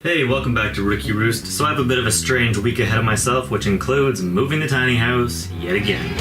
Hey, welcome back to Rookie Roost. So I have a bit of a strange week ahead of myself, which includes moving the tiny house yet again.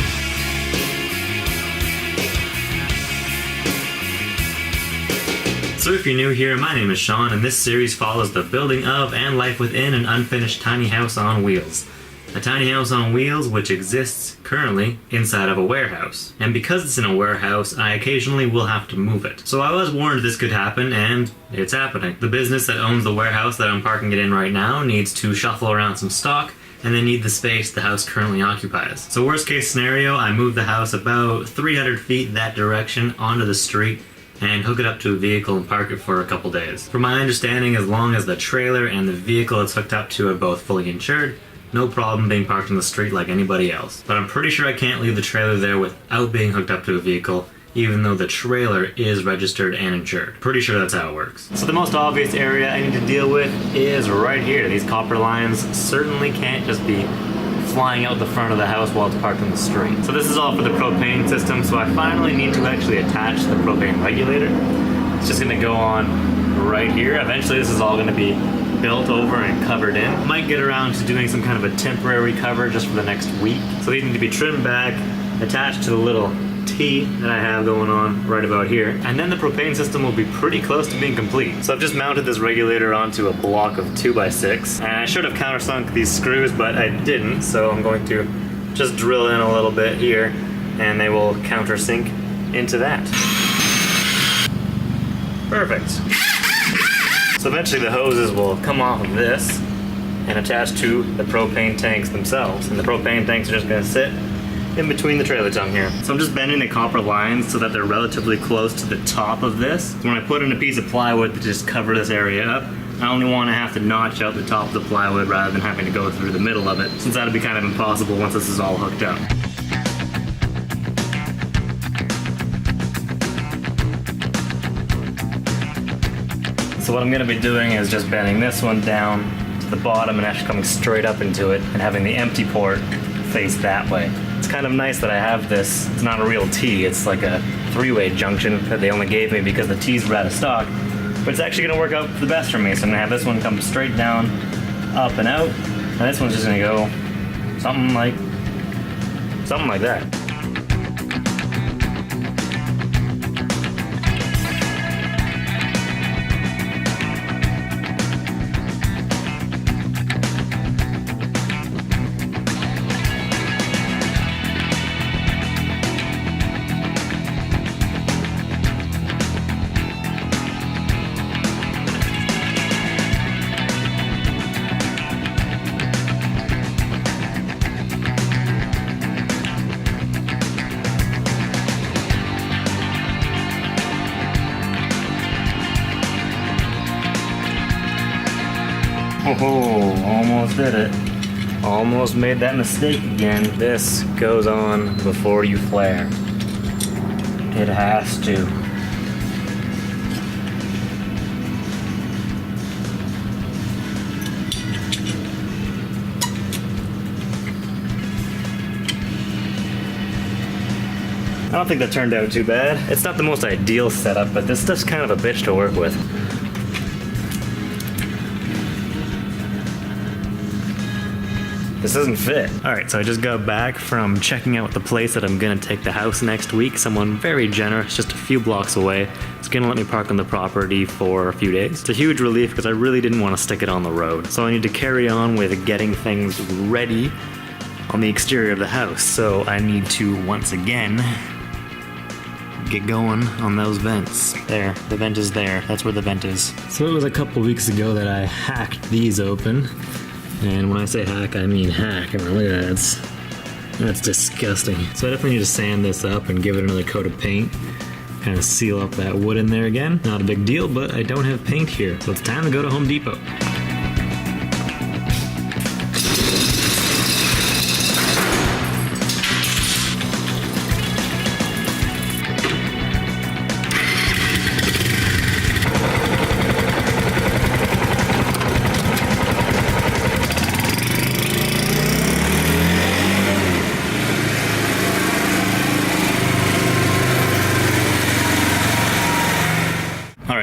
So if you're new here, my name is Sean, and this series follows the building of and life within an unfinished tiny house on wheels. A tiny house on wheels which exists currently inside of a warehouse. And because it's in a warehouse, I occasionally will have to move it. So I was warned this could happen, and it's happening. The business that owns the warehouse that I'm parking it in right now needs to shuffle around some stock, and they need the space the house currently occupies. So worst case scenario, I move the house about 300 feet that direction onto the street and hook it up to a vehicle and park it for a couple days. From my understanding, as long as the trailer and the vehicle it's hooked up to are both fully insured, no problem being parked on the street like anybody else. But I'm pretty sure I can't leave the trailer there without being hooked up to a vehicle, even though the trailer is registered and insured. Pretty sure that's how it works. So the most obvious area I need to deal with is right here. These copper lines certainly can't just be flying out the front of the house while it's parked on the street. So this is all for the propane system, so I finally need to actually attach the propane regulator. It's just gonna go on right here. Eventually this is all gonna be built over and covered in. Might get around to doing some kind of a temporary cover just for the next week. So these need to be trimmed back, attached to the little T that I have going on right about here. And then the propane system will be pretty close to being complete. So I've just mounted this regulator onto a block of 2x6. And I should have countersunk these screws, but I didn't. So I'm going to just drill in a little bit here and they will countersink into that. Perfect. So eventually the hoses will come off of this and attach to the propane tanks themselves. And the propane tanks are just gonna sit in between the trailer tongue here. So I'm just bending the copper lines so that they're relatively close to the top of this. So when I put in a piece of plywood to just cover this area up, I only wanna have to notch out the top of the plywood rather than having to go through the middle of it, since that'd be kind of impossible once this is all hooked up. So what I'm going to be doing is just bending this one down to the bottom and actually coming straight up into it and having the empty port face that way. It's kind of nice that I have this. It's not a real T, it's like a three-way junction that they only gave me because the T's were out of stock. But it's actually going to work out the best for me. So I'm going to have this one come straight down, up and out, and this one's just going to go something like that. Oh, almost did it. Almost made that mistake again. This goes on before you flare. It has to. I don't think that turned out too bad. It's not the most ideal setup, but this stuff's kind of a bitch to work with. This doesn't fit. All right, so I just got back from checking out the place that I'm gonna take the house next week. Someone very generous, just a few blocks away. It's gonna let me park on the property for a few days. It's a huge relief because I really didn't want to stick it on the road. So I need to carry on with getting things ready on the exterior of the house. So I need to, once again, get going on those vents. There, the vent is there. That's where the vent is. So it was a couple weeks ago that I hacked these open. And when I say hack, I mean hack. I mean, look at that. That's disgusting. So I definitely need to sand this up and give it another coat of paint. Kind of seal up that wood in there again. Not a big deal, but I don't have paint here. So it's time to go to Home Depot.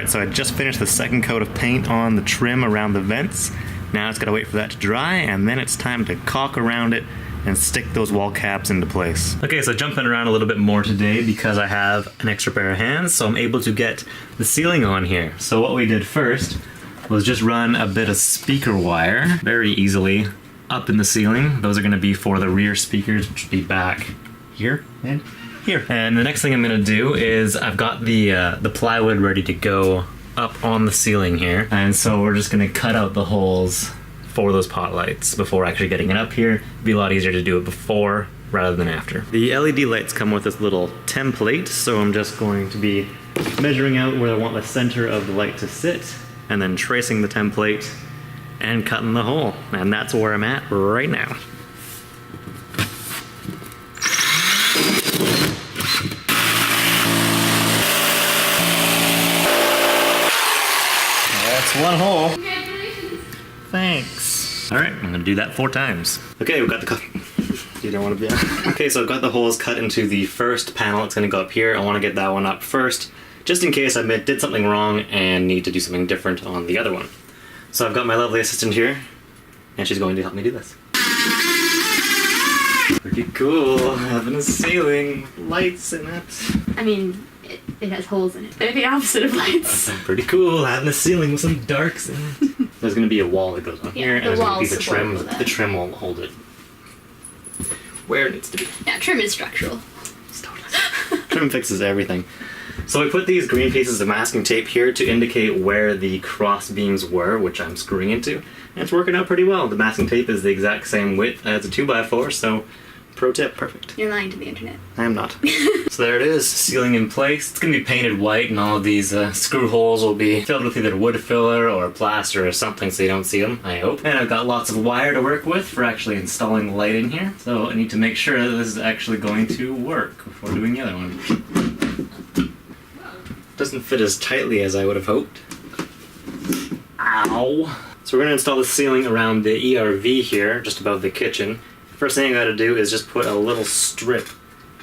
Alright, so I just finished the second coat of paint on the trim around the vents. Now it's gotta wait for that to dry, and then it's time to caulk around it and stick those wall caps into place. Okay, so jumping around a little bit more today because I have an extra pair of hands, so I'm able to get the ceiling on here. So what we did first was just run a bit of speaker wire very easily up in the ceiling. Those are gonna be for the rear speakers, which will be back here and here. And the next thing I'm gonna do is I've got the plywood ready to go up on the ceiling here. And so we're just gonna cut out the holes for those pot lights before actually getting it up here. It'd be a lot easier to do it before rather than after. The LED lights come with this little template, so I'm just going to be measuring out where I want the center of the light to sit, and then tracing the template and cutting the hole. And that's where I'm at right now. That's one hole. Congratulations. Thanks. All right, I'm gonna do that 4 times. Okay, we've got the you don't want to be Okay, so I've got the holes cut into the first panel. It's gonna go up here. I wanna get that one up first, just in case I did something wrong and need to do something different on the other one. So I've got my lovely assistant here, and she's going to help me do this. Pretty cool, having a ceiling with lights in it. I mean, it has holes in it. They're the opposite of lights. Pretty cool, having a ceiling with some darks in it. There's gonna be a wall that goes on here, and there's gonna be the trim. The trim will hold it where it needs to be. Yeah, trim is structural. Trim fixes everything. So we put these green pieces of masking tape here to indicate where the cross beams were, which I'm screwing into, and it's working out pretty well. The masking tape is the exact same width as a 2x4, so pro tip, perfect. You're lying to the internet. I am not. So there it is, ceiling in place. It's going to be painted white, and all of these screw holes will be filled with either wood filler or plaster or something so you don't see them, I hope. And I've got lots of wire to work with for actually installing the light in here, so I need to make sure that this is actually going to work before doing the other one. Doesn't fit as tightly as I would have hoped. Ow! So we're going to install the ceiling around the ERV here, just above the kitchen. First thing I gotta do is just put a little strip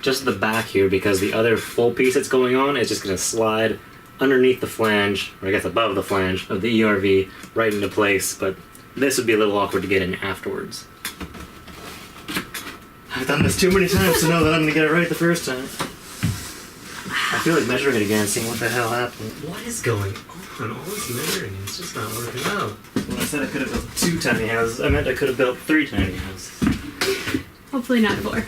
just at the back here, because the other full piece that's going on is just gonna slide underneath the flange, or I guess above the flange, of the ERV right into place, but this would be a little awkward to get in afterwards. I've done this too many times to know that I'm gonna get it right the first time. I feel like measuring it again, seeing what the hell happened. What is going on? All this measuring, it's just not working out. When I said I could have built 2 tiny houses, I meant I could have built 3 tiny houses. Hopefully not 4.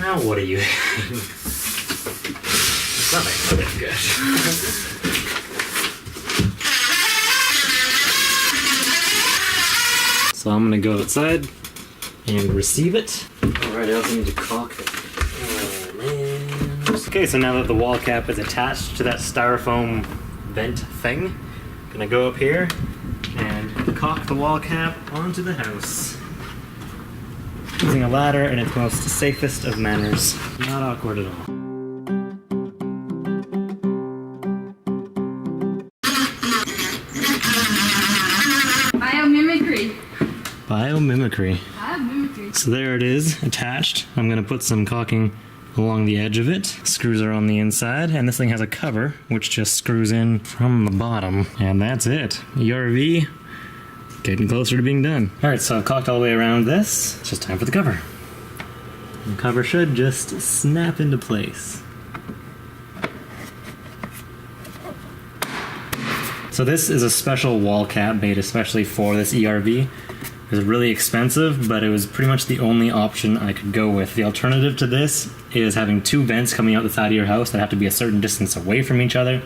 Now what are you hitting? It's not looking good. So I'm gonna go outside and receive it. Alright, I also need to caulk it. Oh man. Okay, so now that the wall cap is attached to that styrofoam vent thing, I'm gonna go up here and caulk the wall cap onto the house. Using a ladder in its most safest of manners. Not awkward at all. Biomimicry. Biomimicry. Biomimicry. So there it is, attached. I'm gonna put some caulking along the edge of it. Screws are on the inside, and this thing has a cover, which just screws in from the bottom. And that's it. ERV, getting closer to being done. Alright, so I've caulked all the way around this. It's just time for the cover. The cover should just snap into place. So this is a special wall cap made especially for this ERV. It was really expensive, but it was pretty much the only option I could go with. The alternative to this is having 2 vents coming out the side of your house that have to be a certain distance away from each other,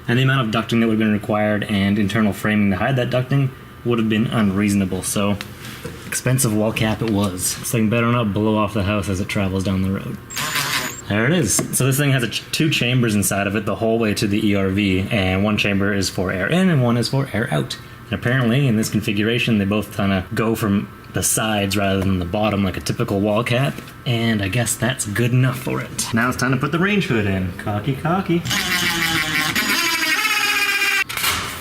and the amount of ducting that would have been required and internal framing to hide that ducting would have been unreasonable, so expensive wall cap it was. This thing better not blow off the house as it travels down the road. There it is. So this thing has 2 chambers inside of it the whole way to the ERV, and one chamber is for air in and one is for air out. And apparently in this configuration they both kind of go from the sides rather than the bottom like a typical wall cap, and I guess that's good enough for it. Now it's time to put the range hood in. Cocky cocky.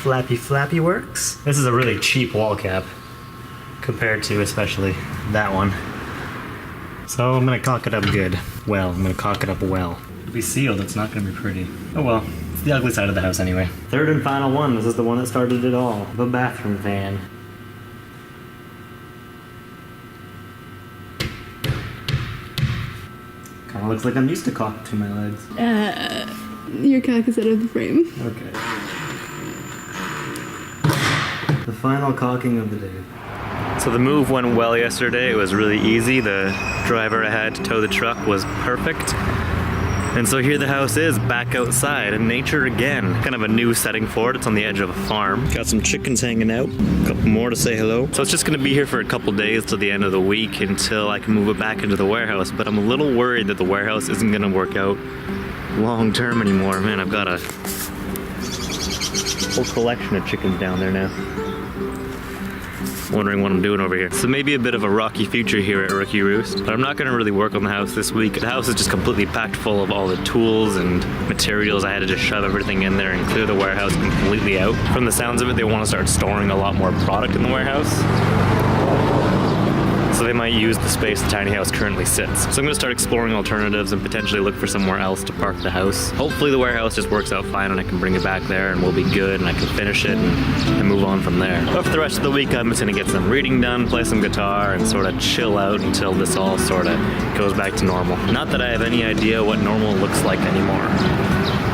Flappy flappy works. This is a really cheap wall cap compared to especially that one. So I'm gonna caulk it up good. well. I'm gonna caulk it up well. It'll be sealed, it's not gonna be pretty. Oh well, it's the ugly side of the house anyway. Third and final one, this is the one that started it all. The bathroom fan. Kinda looks like I'm used to caulk between my legs. Your cock is out of the frame. Okay. The final caulking of the day. So the move went well yesterday. It was really easy. The driver I had to tow the truck was perfect. And so here the house is, back outside in nature again. Kind of a new setting for it. It's on the edge of a farm. Got some chickens hanging out. A couple more to say hello. So it's just gonna be here for a couple days till the end of the week until I can move it back into the warehouse. But I'm a little worried that the warehouse isn't gonna work out long term anymore. Man, I've got a whole collection of chickens down there now. Wondering what I'm doing over here. So maybe a bit of a rocky future here at Rookie Roost, but I'm not gonna really work on the house this week. The house is just completely packed full of all the tools and materials. I had to just shove everything in there and clear the warehouse completely out. From the sounds of it, they want to start storing a lot more product in the warehouse. So they might use the space the tiny house currently sits. So I'm gonna start exploring alternatives and potentially look for somewhere else to park the house. Hopefully the warehouse just works out fine and I can bring it back there and we'll be good and I can finish it and move on from there. But for the rest of the week, I'm just gonna get some reading done, play some guitar, and sort of chill out until this all sort of goes back to normal. Not that I have any idea what normal looks like anymore.